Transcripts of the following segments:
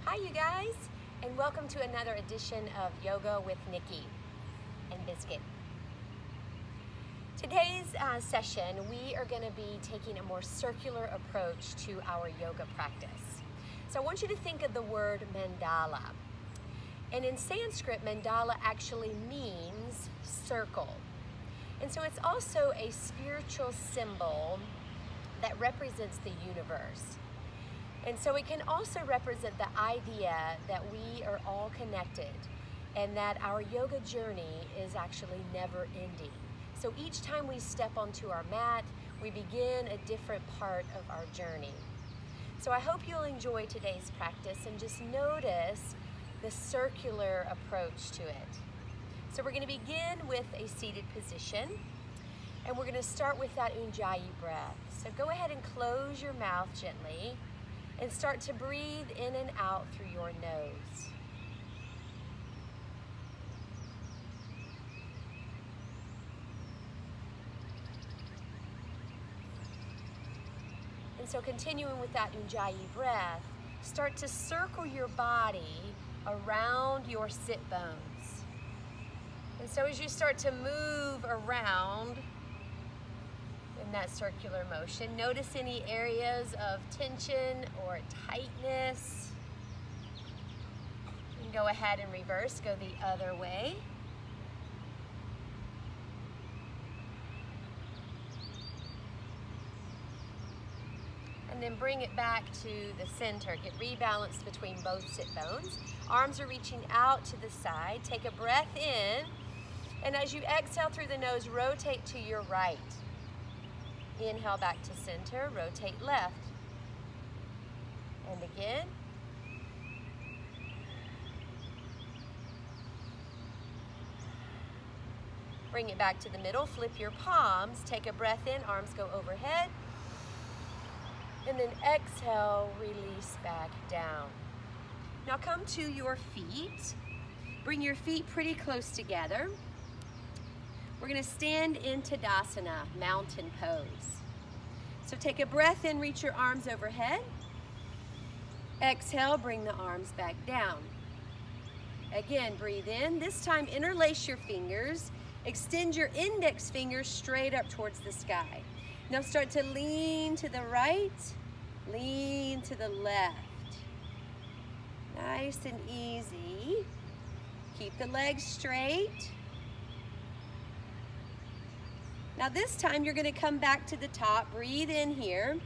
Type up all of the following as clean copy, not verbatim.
Hi you guys, and welcome to another edition of Yoga with Nikki and Biscuit. Today's session, we are going to be taking a more circular approach to our yoga practice. So I want you to think of the word mandala. And in Sanskrit, mandala actually means circle. And so it's also a spiritual symbol that represents the universe. And so it can also represent the idea that we are all connected and that our yoga journey is actually never ending. So each time we step onto our mat, we begin a different part of our journey. So I hope you'll enjoy today's practice and just notice the circular approach to it. So we're going to begin with a seated position, and we're going to start with that Ujjayi breath. So go ahead and close your mouth gently and start to breathe in and out through your nose. And so continuing with that Ujjayi breath, start to circle your body around your sit bones. And so as you start to move around in that circular motion, notice any areas of tension or tightness. You can go ahead and reverse, go the other way. And then bring it back to the center. Get rebalanced between both sit bones. Arms are reaching out to the side. Take a breath in, and as you exhale through the nose, rotate to your right. Inhale back to center, rotate left. And again. Bring it back to the middle, flip your palms, take a breath in, arms go overhead. And then exhale, release back down. Now come to your feet. Bring your feet pretty close together. We're going to stand in Tadasana, mountain pose. So take a breath in, reach your arms overhead. Exhale, bring the arms back down. Again, breathe in. This time, interlace your fingers. Extend your index fingers straight up towards the sky. Now start to lean to the right, lean to the left. Nice and easy. Keep the legs straight. Now this time you're going to come back to the top. Breathe in here.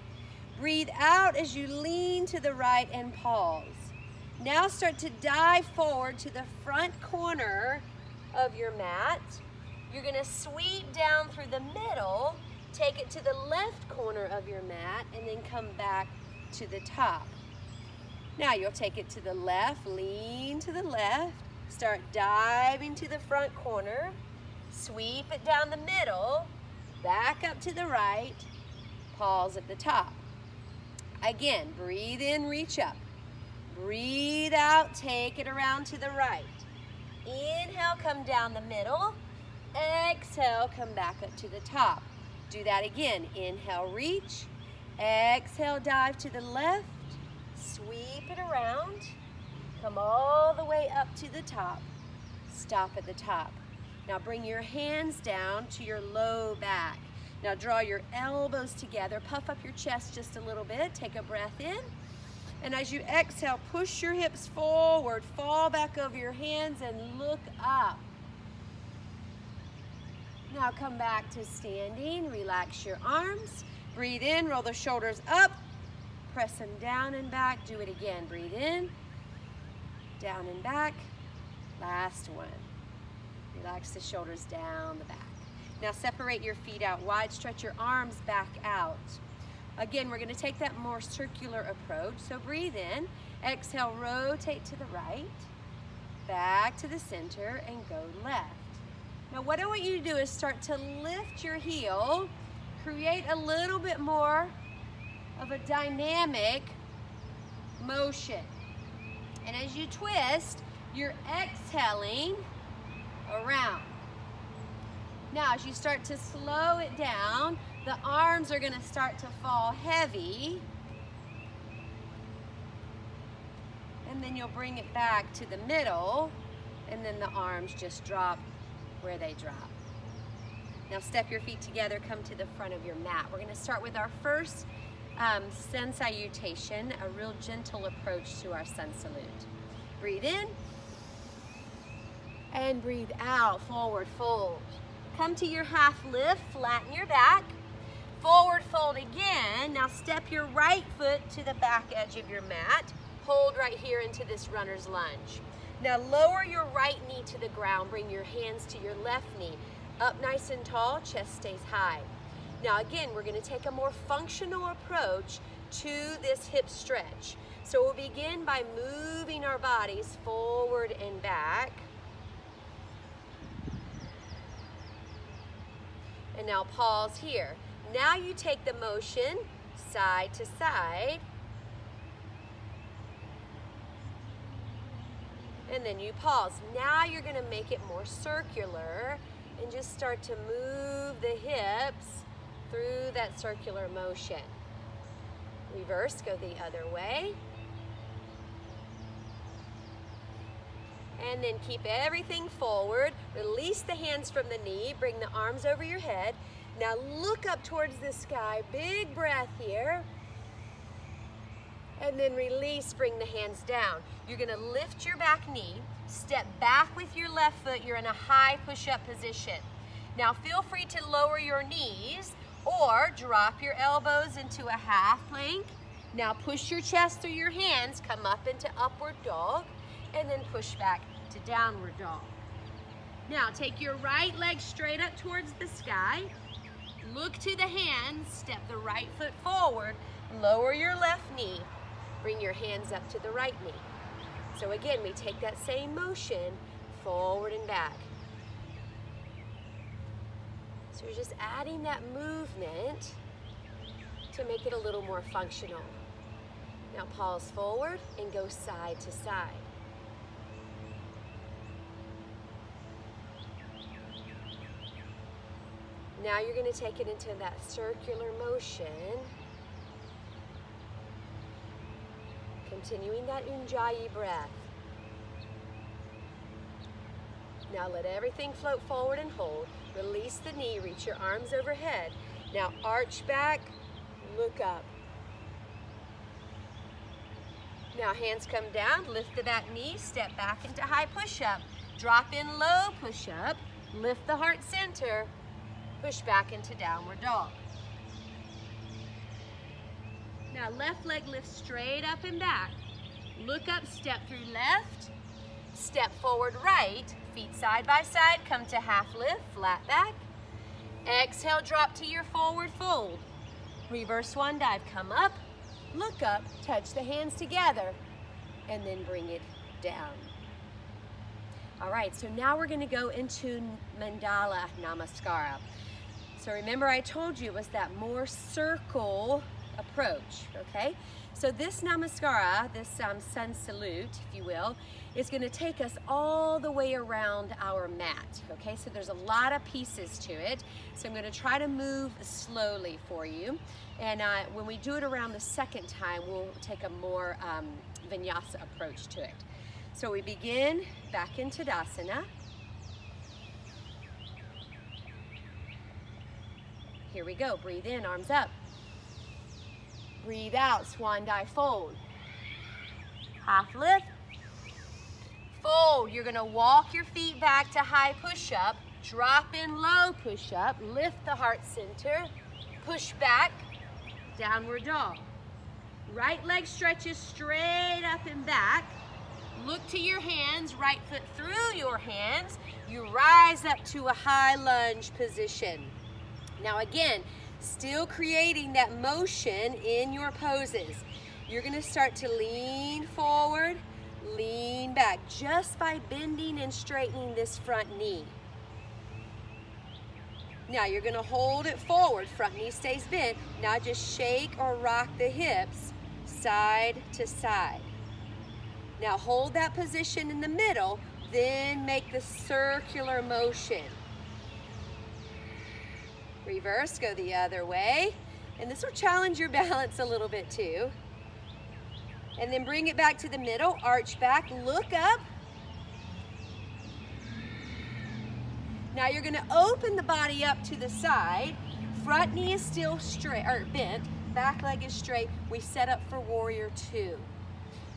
Breathe out as you lean to the right and pause. Now start to dive forward to the front corner of your mat. You're going to sweep down through the middle, take it to the left corner of your mat, and then come back to the top. Now you'll take it to the left, lean to the left, start diving to the front corner, sweep it down the middle, back up to the right, pause at the top. Again, breathe in, reach up. Breathe out, take it around to the right. Inhale, come down the middle. Exhale, come back up to the top. Do that again. Inhale, reach. Exhale, dive to the left. Sweep it around. Come all the way up to the top. Stop at the top. Now bring your hands down to your low back. Now draw your elbows together. Puff up your chest just a little bit. Take a breath in. And as you exhale, push your hips forward. Fall back over your hands and look up. Now come back to standing. Relax your arms. Breathe in. Roll the shoulders up. Press them down and back. Do it again. Breathe in. Down and back. Last one. Relax the shoulders down the back. Now separate your feet out wide, stretch your arms back out. Again, we're going to take that more circular approach. So breathe in, exhale, rotate to the right, back to the center, and go left. Now what I want you to do is start to lift your heel, create a little bit more of a dynamic motion. And as you twist, you're exhaling around. Now, as you start to slow it down, the arms are going to start to fall heavy. And then you'll bring it back to the middle, and then the arms just drop where they drop. Now step your feet together, come to the front of your mat. We're gonna start with our first sun salutation, a real gentle approach to our sun salute. Breathe in, and breathe out, forward fold. Come to your half lift, flatten your back. Forward fold again. Now step your right foot to the back edge of your mat. Hold right here into this runner's lunge. Now lower your right knee to the ground. Bring your hands to your left knee. Up nice and tall, chest stays high. Now again, we're going to take a more functional approach to this hip stretch. So we'll begin by moving our bodies forward and back. And now pause here. Now you take the motion side to side. And then you pause. Now you're going to make it more circular and just start to move the hips through that circular motion. Reverse, go the other way. And then keep everything forward. Release the hands from the knee. Bring the arms over your head. Now look up towards the sky. Big breath here. And then release, bring the hands down. You're gonna lift your back knee, step back with your left foot. You're in a high push-up position. Now feel free to lower your knees or drop your elbows into a half plank. Now push your chest through your hands, come up into upward dog, and then push back to downward dog. Now take your right leg straight up towards the sky. Look to the hands, step the right foot forward, lower your left knee, bring your hands up to the right knee. So again, we take that same motion forward and back. So you're just adding that movement to make it a little more functional. Now pause forward and go side to side. Now you're going to take it into that circular motion. Continuing that Ujjayi breath. Now let everything float forward and hold. Release the knee, reach your arms overhead. Now arch back, look up. Now hands come down, lift the back knee, step back into high push-up. Drop in low push-up, lift the heart center, push back into downward dog. Now left leg lifts straight up and back. Look up, step through left, step forward right, feet side by side, come to half lift, flat back. Exhale, drop to your forward fold. Reverse swan dive, come up, look up, touch the hands together, and then bring it down. All right, so now we're gonna go into Mandala Namaskara. So remember I told you it was that more circle approach, okay? So this Namaskara, this sun salute, if you will, is gonna take us all the way around our mat, okay? So there's a lot of pieces to it. So I'm gonna try to move slowly for you. And when we do it around the second time, we'll take a more vinyasa approach to it. So we begin back in Tadasana. Here we go, breathe in, arms up. Breathe out, swan dive fold. Half lift, fold. You're gonna walk your feet back to high push-up, drop in low push-up, lift the heart center, push back, downward dog. Right leg stretches straight up and back. Look to your hands, right foot through your hands. You rise up to a high lunge position. Now again, still creating that motion in your poses. You're gonna start to lean forward, lean back, just by bending and straightening this front knee. Now you're gonna hold it forward, front knee stays bent. Now just shake or rock the hips side to side. Now hold that position in the middle, then make the circular motion. Reverse, go the other way. And this will challenge your balance a little bit too. And then bring it back to the middle, arch back, look up. Now you're gonna open the body up to the side. Front knee is still straight, or bent, back leg is straight. We set up for warrior two.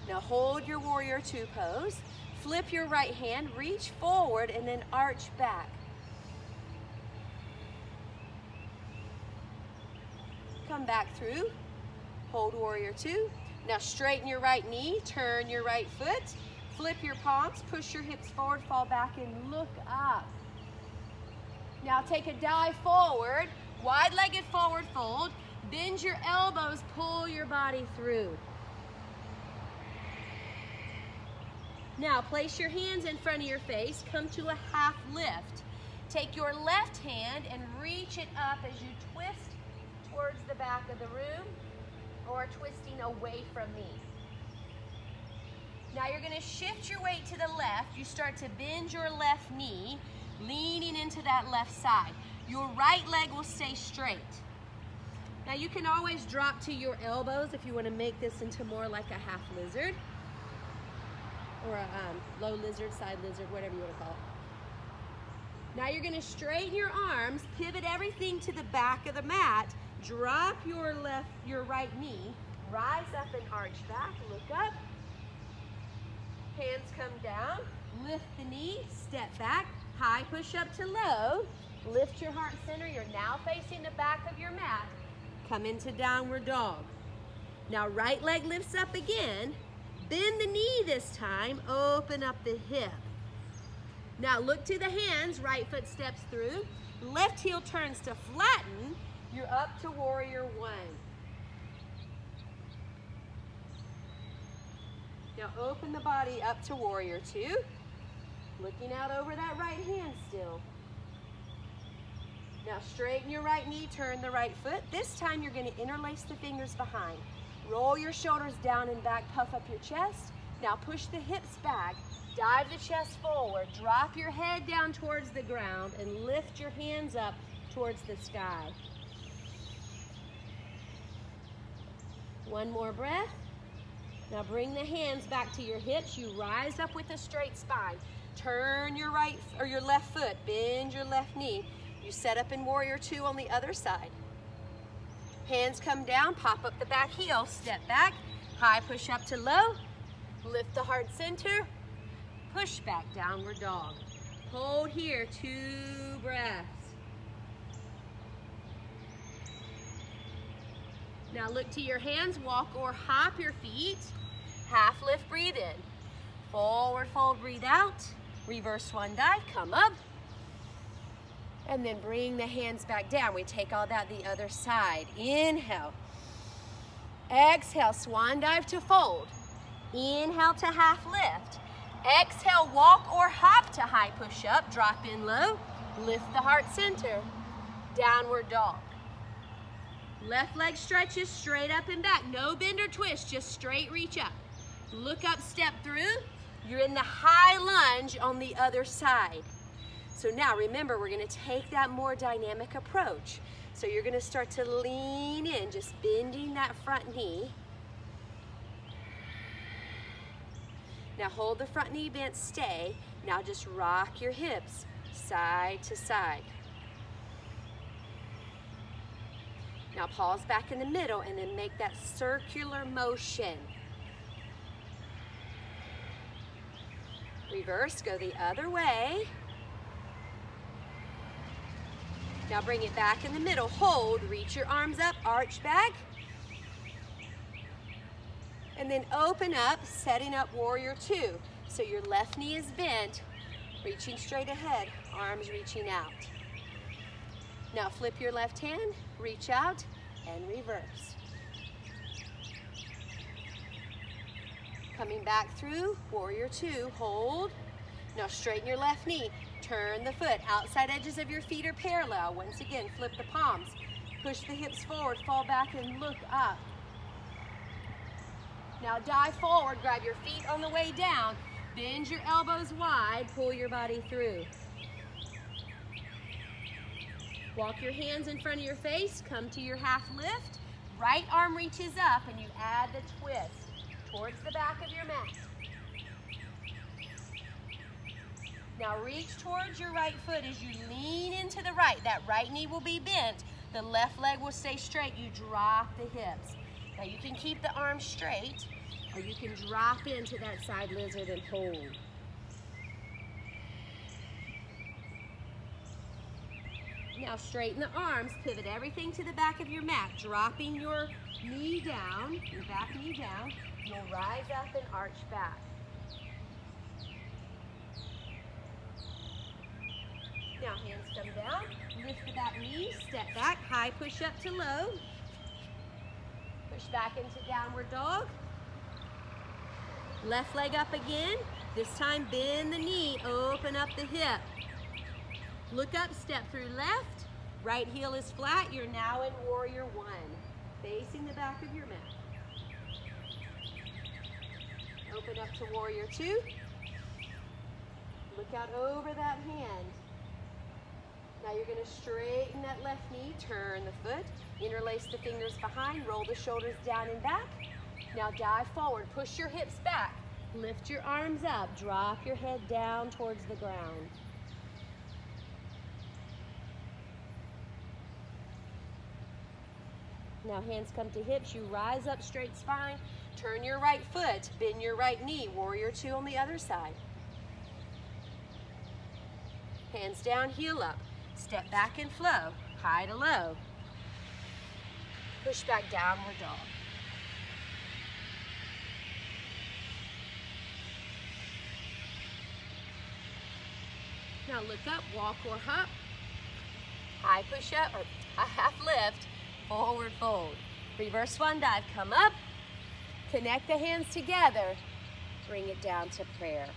Now hold your warrior two pose. Flip your right hand, reach forward, and then arch back. Come back through, hold warrior two. Now straighten your right knee, turn your right foot, flip your palms, push your hips forward, fall back, and look up. Now take a dive forward, wide-legged forward fold, bend your elbows, pull your body through. Now place your hands in front of your face, come to a half lift. Take your left hand and reach it up as you twist towards the back of the room, or twisting away from me. Now you're gonna shift your weight to the left. You start to bend your left knee, leaning into that left side. Your right leg will stay straight. Now you can always drop to your elbows if you wanna make this into more like a half lizard, or a low lizard, side lizard, whatever you wanna call it. Now you're gonna straighten your arms, pivot everything to the back of the mat, drop your right knee, rise up and arch back, look up, hands come down, lift the knee, step back, high push up to low, lift your heart center, you're now facing the back of your mat, come into downward dog. Now right leg lifts up again, bend the knee this time, open up the hip. Now look to the hands, right foot steps through, left heel turns to flatten, you're up to warrior one. Now open the body up to warrior two, looking out over that right hand still. Now straighten your right knee, turn the right foot. This time you're going to interlace the fingers behind. Roll your shoulders down and back, puff up your chest. Now push the hips back, dive the chest forward, drop your head down towards the ground and lift your hands up towards the sky. One more breath. Now bring the hands back to your hips. You rise up with a straight spine. Turn your right or your left foot, bend your left knee. You set up in warrior two on the other side. Hands come down, pop up the back heel, step back, high push up to low, lift the heart center, push back, downward dog. Hold here, 2 breaths. Now look to your hands, walk or hop your feet. Half lift, breathe in. Forward fold, breathe out. Reverse swan dive, come up. And then bring the hands back down. We take all that the other side. Inhale. Exhale, swan dive to fold. Inhale to half lift. Exhale, walk or hop to high push up. Drop in low. Lift the heart center. Downward dog. Left leg stretches straight up and back. No bend or twist, just straight reach up. Look up, step through. You're in the high lunge on the other side. So now remember, we're gonna take that more dynamic approach. So you're gonna start to lean in, just bending that front knee. Now hold the front knee bent, stay. Now just rock your hips side to side. Now pause back in the middle and then make that circular motion. Reverse, go the other way. Now bring it back in the middle. Hold, reach your arms up, arch back. And then open up, setting up warrior two. So your left knee is bent, reaching straight ahead, arms reaching out. Now flip your left hand, reach out, and reverse. Coming back through, warrior two, hold. Now straighten your left knee, turn the foot. Outside edges of your feet are parallel. Once again, flip the palms. Push the hips forward, fall back and look up. Now dive forward, grab your feet on the way down. Bend your elbows wide, pull your body through. Walk your hands in front of your face, come to your half lift. Right arm reaches up and you add the twist. towards the back of your mat. Now reach towards your right foot as you lean into the right. That right knee will be bent. The left leg will stay straight. You drop the hips. Now you can keep the arms straight, or you can drop into that side lizard and hold. Now straighten the arms, pivot everything to the back of your mat, dropping your knee down, your back knee down. You'll rise up and arch back. Now hands come down, lift the back knee, step back, high push up to low. Push back into downward dog. Left leg up again. This time bend the knee, open up the hip. Look up, step through left. Right heel is flat. You're now in warrior one, facing the back of your mat. Open up to warrior two. Look out over that hand. Now you're going to straighten that left knee, turn the foot, interlace the fingers behind, roll the shoulders down and back. Now dive forward, push your hips back, lift your arms up, drop your head down towards the ground. Now hands come to hips, you rise up, straight spine, turn your right foot, bend your right knee, warrior two on the other side. Hands down, heel up, step back and flow, high to low. Push back, downward dog. Now look up, walk or hop, high push up, or a half lift, forward fold. Reverse swan dive, come up, connect the hands together, bring it down to prayer.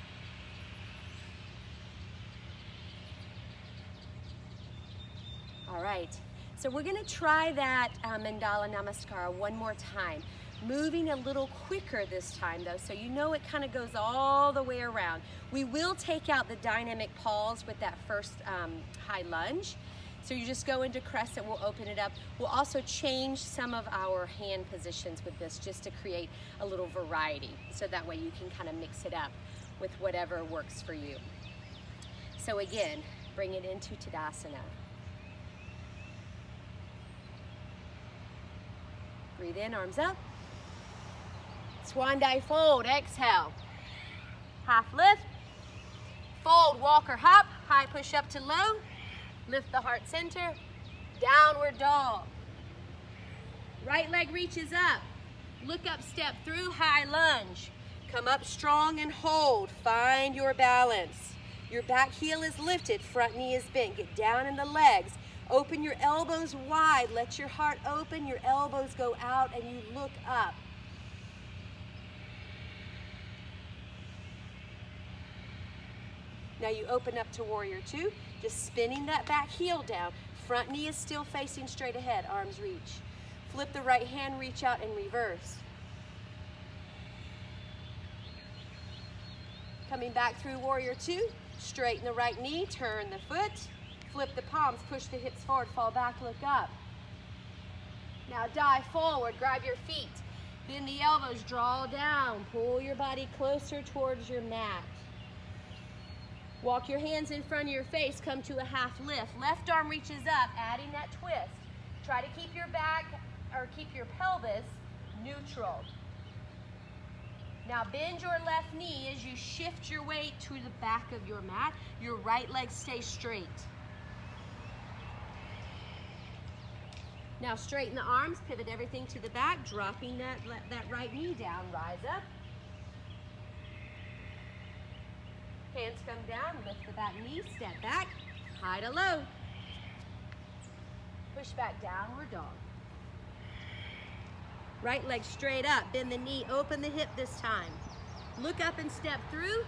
All right, so we're gonna try that Mandala Namaskara one more time. Moving a little quicker this time though, so you know it kind of goes all the way around. We will take out the dynamic pause with that first high lunge. So you just go into crescent, we'll open it up. We'll also change some of our hand positions with this just to create a little variety. So that way you can kind of mix it up with whatever works for you. So again, bring it into Tadasana. Breathe in, arms up. Swan dive fold, exhale. Half lift, fold, walk or hop, high push up to low. Lift the heart center, downward dog. Right leg reaches up. Look up, step through, high lunge. Come up strong and hold. Find your balance. Your back heel is lifted, front knee is bent. Get down in the legs. Open your elbows wide. Let your heart open, your elbows go out, and you look up. Now you open up to warrior two, just spinning that back heel down. Front knee is still facing straight ahead, arms reach. Flip the right hand, reach out and reverse. Coming back through warrior two, straighten the right knee, turn the foot, flip the palms, push the hips forward, fall back, look up. Now dive forward, grab your feet, bend the elbows, draw down, pull your body closer towards your mat. Walk your hands in front of your face, come to a half lift. Left arm reaches up, adding that twist. Try to keep your back, or keep your pelvis neutral. Now bend your left knee as you shift your weight to the back of your mat. Your right leg stays straight. Now straighten the arms, pivot everything to the back, dropping that right knee down, rise up. Hands come down, lift the back knee, step back, high to low. Push back, downward dog. Right leg straight up, bend the knee, open the hip this time. Look up and step through.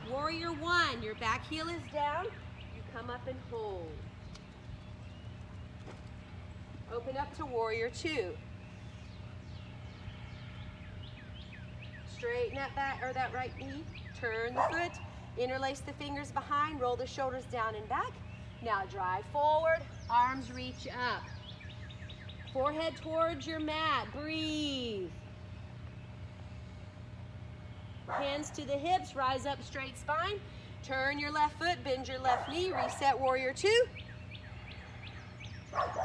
Warrior one, your back heel is down. You come up and hold. Open up to warrior two. Straighten that back, or that right knee, turn the foot. Interlace the fingers behind, roll the shoulders down and back. Now drive forward, arms reach up. Forehead towards your mat, breathe. Hands to the hips, rise up, straight spine. Turn your left foot, bend your left knee, reset warrior two.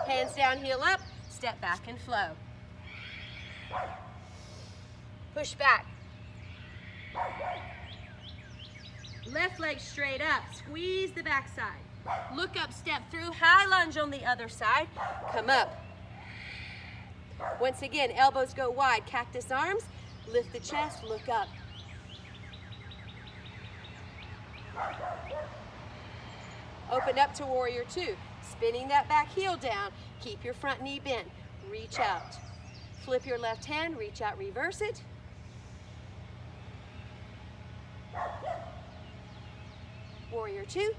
Hands down, heel up, step back and flow. Push back. Left leg straight up, squeeze the back side. Look up, step through, high lunge on the other side. Come up. Once again, elbows go wide, cactus arms, lift the chest, look up. Open up to warrior two, spinning that back heel down. Keep your front knee bent, reach out. Flip your left hand, reach out, reverse it. Warrior two.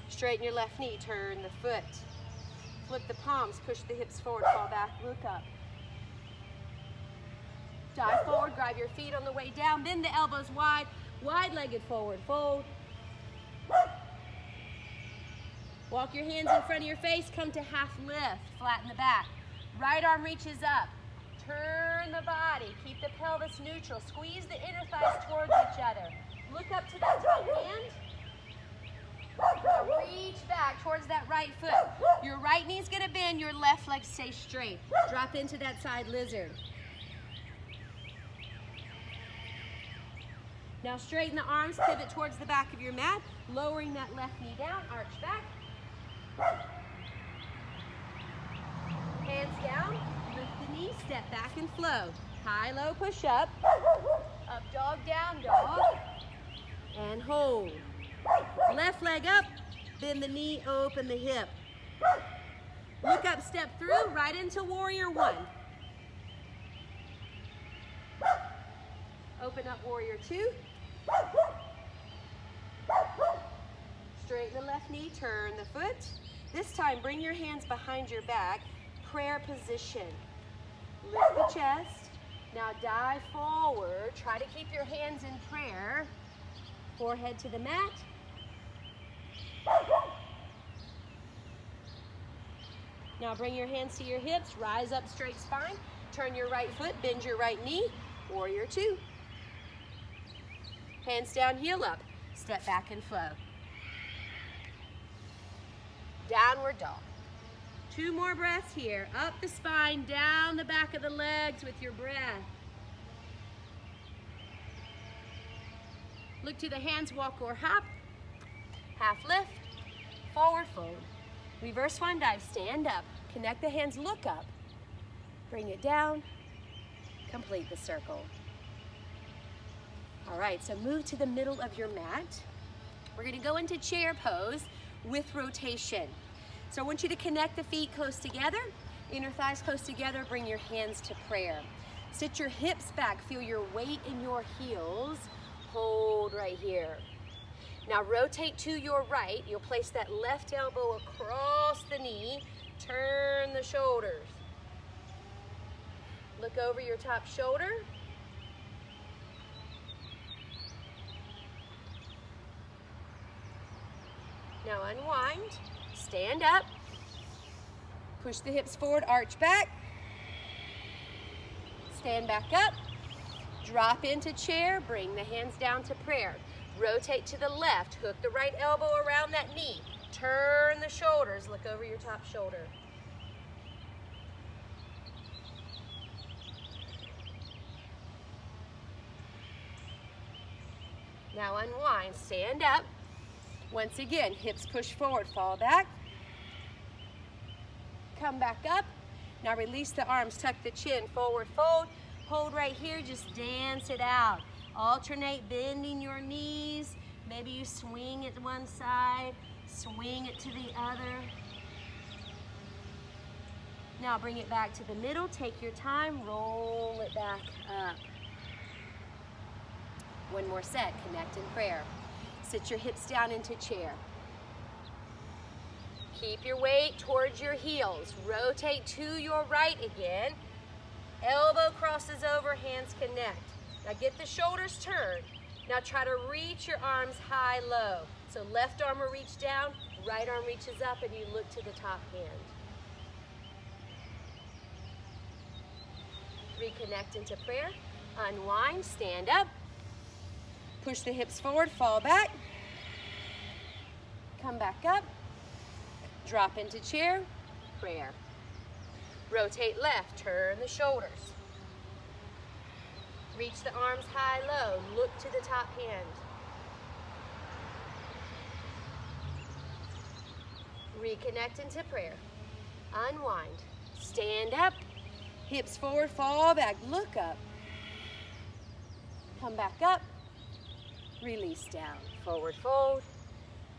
Straighten your left knee, turn the foot. Flip the palms, push the hips forward, fall back, look up. Dive forward, grab your feet on the way down, bend the elbows wide, wide-legged forward fold. Walk your hands in front of your face, come to half lift, flatten the back. Right arm reaches up, turn the body, keep the pelvis neutral, squeeze the inner thighs towards each other. Look up to that top hand. Now reach back towards that right foot. Your right knee's gonna bend, your left leg stay straight. Drop into that side lizard. Now straighten the arms, pivot towards the back of your mat, lowering that left knee down, arch back. Hands down, lift the knee, step back and flow. High, low, push up. Up dog, down dog. And hold. Left leg up, bend the knee, open the hip. Look up, step through, right into warrior one. Open up warrior two. Straighten the left knee, turn the foot. This time, bring your hands behind your back, prayer position. Lift the chest. Now dive forward. Try to keep your hands in prayer. Forehead to the mat. Now bring your hands to your hips, rise up, straight spine. Turn your right foot, bend your right knee. Warrior two. Hands down, heel up. Step back and flow. Downward dog. Two more breaths here. Up the spine, down the back of the legs with your breath. Look to the hands, walk or hop. Half lift, forward fold. Reverse swan dive, stand up. Connect the hands, look up. Bring it down, complete the circle. All right, so move to the middle of your mat. We're gonna go into chair pose with rotation. So I want you to connect the feet close together, inner thighs close together, bring your hands to prayer. Sit your hips back, feel your weight in your heels. Hold right here. Now rotate to your right. You'll place that left elbow across the knee. Turn the shoulders. Look over your top shoulder. Now unwind, stand up, push the hips forward, arch back, stand back up, drop into chair, bring the hands down to prayer. Rotate to the left, hook the right elbow around that knee, turn the shoulders, look over your top shoulder. Now unwind, stand up. Once again, hips push forward, fall back. Come back up. Now release the arms, tuck the chin, forward fold. Hold right here, just dance it out. Alternate bending your knees. Maybe you swing it to one side, swing it to the other. Now bring it back to the middle, take your time, roll it back up. One more set, connect in prayer. Sit your hips down into chair. Keep your weight towards your heels. Rotate to your right again. Elbow crosses over, hands connect. Now get the shoulders turned. Now try to reach your arms high, low. So left arm will reach down, right arm reaches up, and you look to the top hand. Reconnect into prayer. Unwind, stand up. Push the hips forward, fall back. Come back up. Drop into chair, prayer. Rotate left, turn the shoulders. Reach the arms high, low. Look to the top hand. Reconnect into prayer. Unwind. Stand up. Hips forward, fall back. Look up. Come back up. Release down. Forward fold.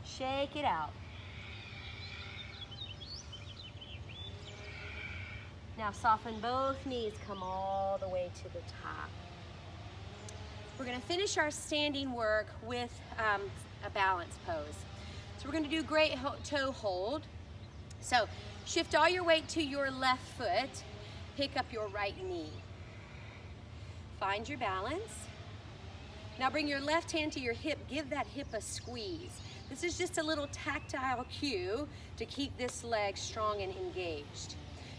Shake it out. Now soften both knees. Come all the way to the top. We're going to finish our standing work with a balance pose. So we're going to do great toe hold. So shift all your weight to your left foot. Pick up your right knee. Find your balance. Now bring your left hand to your hip. Give that hip a squeeze. This is just a little tactile cue to keep this leg strong and engaged.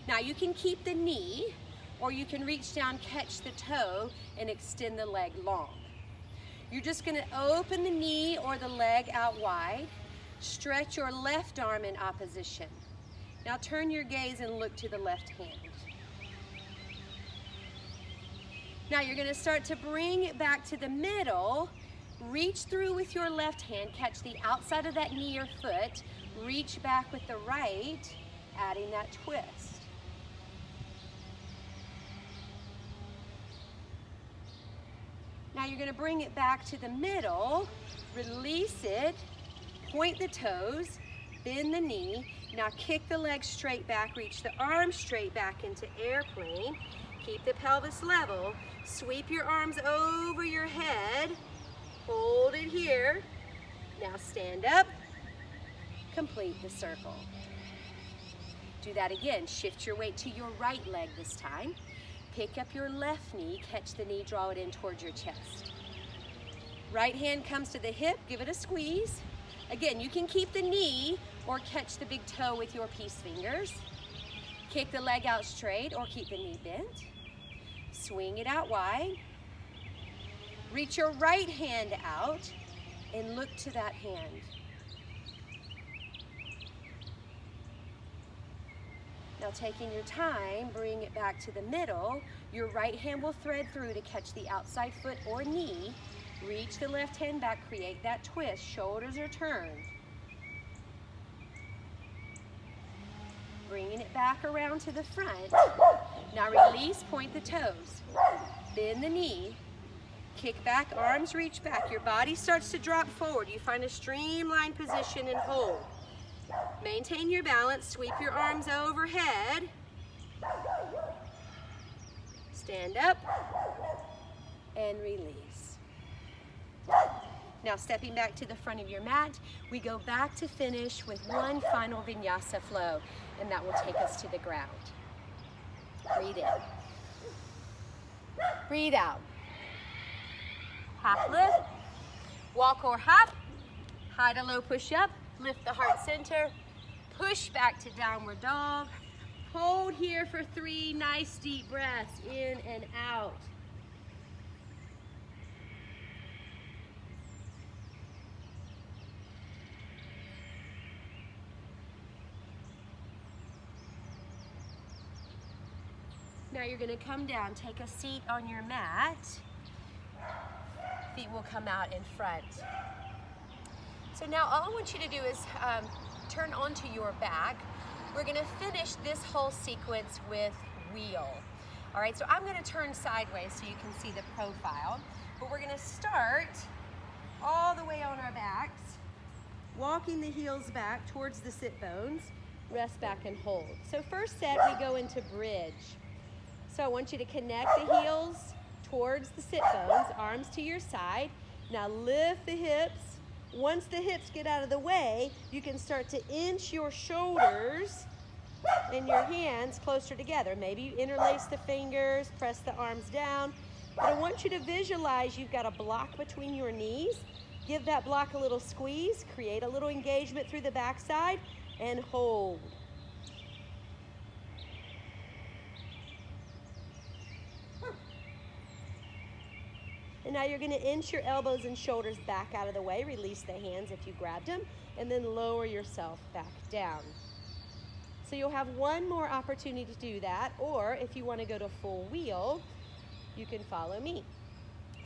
Now you can keep the knee, or you can reach down, catch the toe, and extend the leg long. You're just going to open the knee or the leg out wide. Stretch your left arm in opposition. Now turn your gaze and look to the left hand. Now you're going to start to bring it back to the middle. Reach through with your left hand, catch the outside of that knee or foot. Reach back with the right, adding that twist. Now you're going to bring it back to the middle, release it, point the toes, bend the knee. Now kick the legs straight back, reach the arms straight back into airplane. Keep the pelvis level. Sweep your arms over your head. Hold it here. Now stand up. Complete the circle. Do that again. Shift your weight to your right leg this time. Pick up your left knee, catch the knee, draw it in towards your chest. Right hand comes to the hip, give it a squeeze. Again, you can keep the knee or catch the big toe with your peace fingers. Kick the leg out straight or keep the knee bent. Swing it out wide. Reach your right hand out and look to that hand. Now taking your time, bring it back to the middle. Your right hand will thread through to catch the outside foot or knee. Reach the left hand back, create that twist. Shoulders are turned. Bringing it back around to the front. Now release, point the toes. Bend the knee. Kick back, arms reach back. Your body starts to drop forward. You find a streamlined position and hold. Maintain your balance, sweep your arms overhead. Stand up and release. Now stepping back to the front of your mat, we go back to finish with one final vinyasa flow, and that will take us to the ground. Breathe in. Breathe out. Half lift, walk or hop, high to low push up. Lift the heart center, push back to downward dog. Hold here for 3 nice deep breaths, in and out. Now you're going to come down, take a seat on your mat. Feet will come out in front. So now all I want you to do is turn onto your back. We're going to finish this whole sequence with wheel. All right, so I'm going to turn sideways so you can see the profile. But we're going to start all the way on our backs, walking the heels back towards the sit bones, rest back and hold. So first set, we go into bridge. So I want you to connect the heels towards the sit bones, arms to your side. Now lift the hips. Once the hips get out of the way, you can start to inch your shoulders and your hands closer together. Maybe you interlace the fingers, press the arms down. But I want you to visualize you've got a block between your knees. Give that block a little squeeze, create a little engagement through the backside, and hold. And now you're going to inch your elbows and shoulders back out of the way. Release the hands if you grabbed them. And then lower yourself back down. So you'll have one more opportunity to do that. Or if you want to go to full wheel, you can follow me.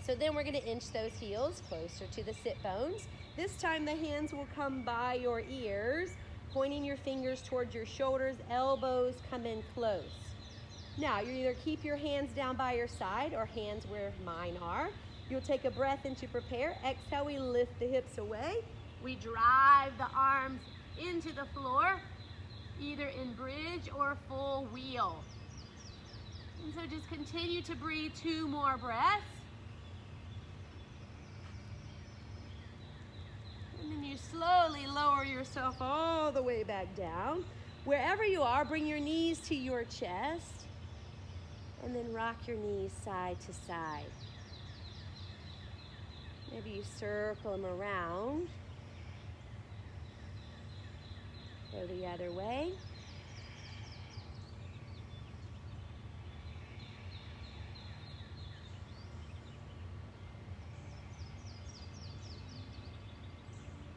So then we're going to inch those heels closer to the sit bones. This time the hands will come by your ears, pointing your fingers towards your shoulders, elbows come in close. Now, you either keep your hands down by your side or hands where mine are. You'll take a breath in to prepare. Exhale, we lift the hips away. We drive the arms into the floor, either in bridge or full wheel. And so just continue to breathe 2 more breaths. And then you slowly lower yourself all the way back down. Wherever you are, bring your knees to your chest. And then rock your knees side to side. Maybe you circle them around. Go the other way.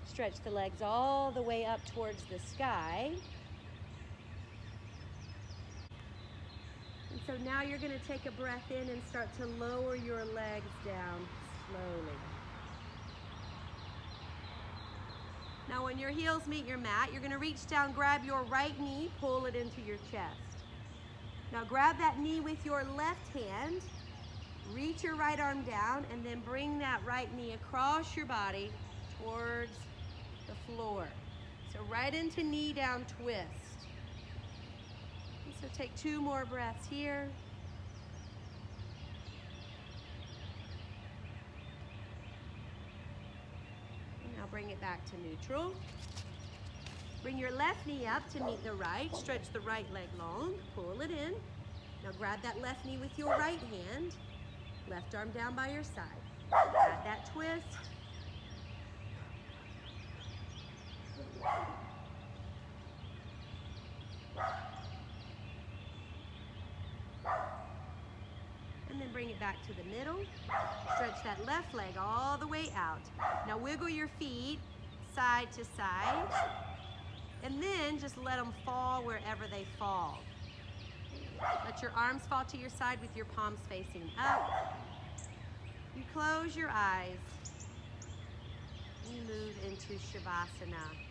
Stretch the legs all the way up towards the sky. And so now you're going to take a breath in and start to lower your legs down slowly. Now when your heels meet your mat, you're going to reach down, grab your right knee, pull it into your chest. Now grab that knee with your left hand, reach your right arm down, and then bring that right knee across your body towards the floor. So right into knee down twist. So take 2 more breaths here. And now bring it back to neutral. Bring your left knee up to meet the right. Stretch the right leg long. Pull it in. Now grab that left knee with your right hand. Left arm down by your side. Add that twist. And then bring it back to the middle. Stretch that left leg all the way out. Now wiggle your feet side to side. And then just let them fall wherever they fall. Let your arms fall to your side with your palms facing up. You close your eyes. You move into Shavasana.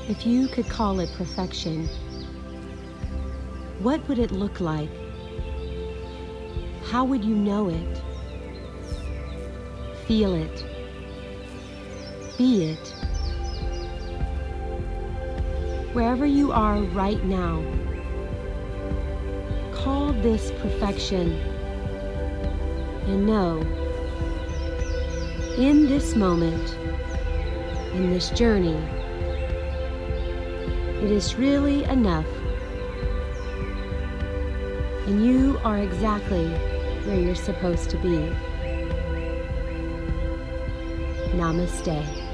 If you could call it perfection, what would it look like? How would you know it? Feel it. Be it. Wherever you are right now, call this perfection. and know in this moment, in this journey, it is really enough, and you are exactly where you're supposed to be. Namaste.